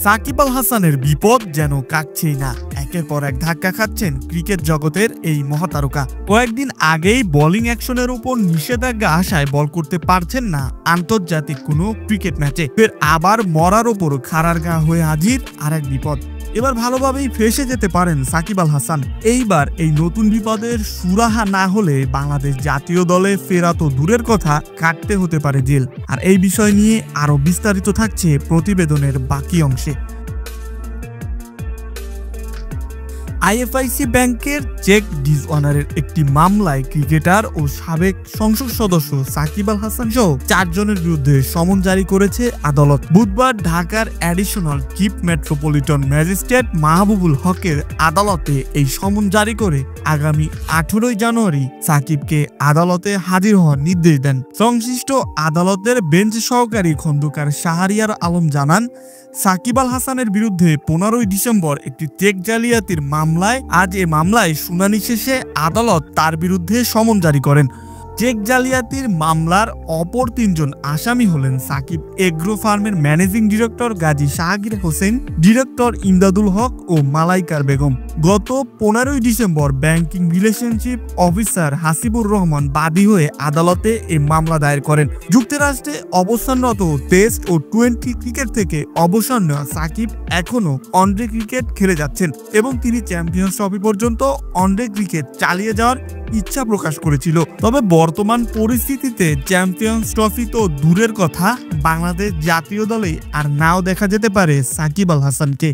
সাকিব আল হাসানের বিপদ যেন কাটছেই না। একের পর এক ধাক্কা খাচ্ছেন ক্রিকেট জগতের এই মহাতারকা। কয়েকদিন আগেই বোলিং অ্যাকশনের উপর নিষেধাজ্ঞা আসায় বল করতে পারছেন না আন্তর্জাতিক কোনো ক্রিকেট ম্যাচে। ফের আবার মরার ওপর খাড়ার গা হয়ে হাজির আরেক বিপদ। এবার ভালোভাবেই ফেসে যেতে পারেন সাকিব আল হাসান। এইবার এই নতুন বিপদের সুরাহা না হলে বাংলাদেশ জাতীয় দলে ফেরা তো দূরের কথা, কাটতে হতে পারে জেল। আর এই বিষয় নিয়ে আরো বিস্তারিত থাকছে প্রতিবেদনের বাকি অংশে। আইএফআইসি ব্যাংকের চেক ডিসঅনারের একটি মামলায় ক্রিকেটার ও সাবেক সংসদ সদস্য সাকিব আল হাসান সহ 4 জনের বিরুদ্ধে সমন জারি করেছে আদালত। বুধবার ঢাকার additional chief metropolitan magistrate Mahbubul হকের আদালতে এই সমন জারি করে আগামী 18 জানুয়ারি সাকিবকে আদালতে হাজির হওয়ার নির্দেশ দেন। সংশ্লিষ্ট আদালতের বেঞ্চ সহকারী খন্দকার শাহরিয়ার আলম জানান, সাকিব আল হাসানের বিরুদ্ধে 15 ডিসেম্বর একটি চেক জালিয়াতির মামলায় আজ এ মামলায় শুনানি শেষে আদালত তার বিরুদ্ধে সমন জারি করেন। চেক জালিয়াতির মামলার অপর 3 জন আসামি হলেন সাকিব এগ্রো ফার্মের managing director Gazi Shahgir Hossain, director Imdadul Haque ও মালাইকার বেগম। গত 15 December banking relationship officer Hasibur Rahman বাদী হয়ে আদালতে এই মামলা দায়ের করেন। যুক্তরাষ্ট্রে অবস্থানরত টেস্ট ও টোয়েন্টি ক্রিকেট থেকে অবসর নেওয়া সাকিব এখনো ওয়ানডে ক্রিকেট খেলে যাচ্ছেন এবং তিনি চ্যাম্পিয়ন্স ট্রফি পর্যন্ত ওয়ানডে ক্রিকেট চালিয়ে যাওয়ার ইচ্ছা প্রকাশ করেছিল। তবে বর্তমান পরিস্থিতিতে চ্যাম্পিয়ন্স ট্রফি তো দূরের কথা, বাংলাদেশ জাতীয় দলে আর নাও দেখা যেতে পারে সাকিব আল হাসানকে।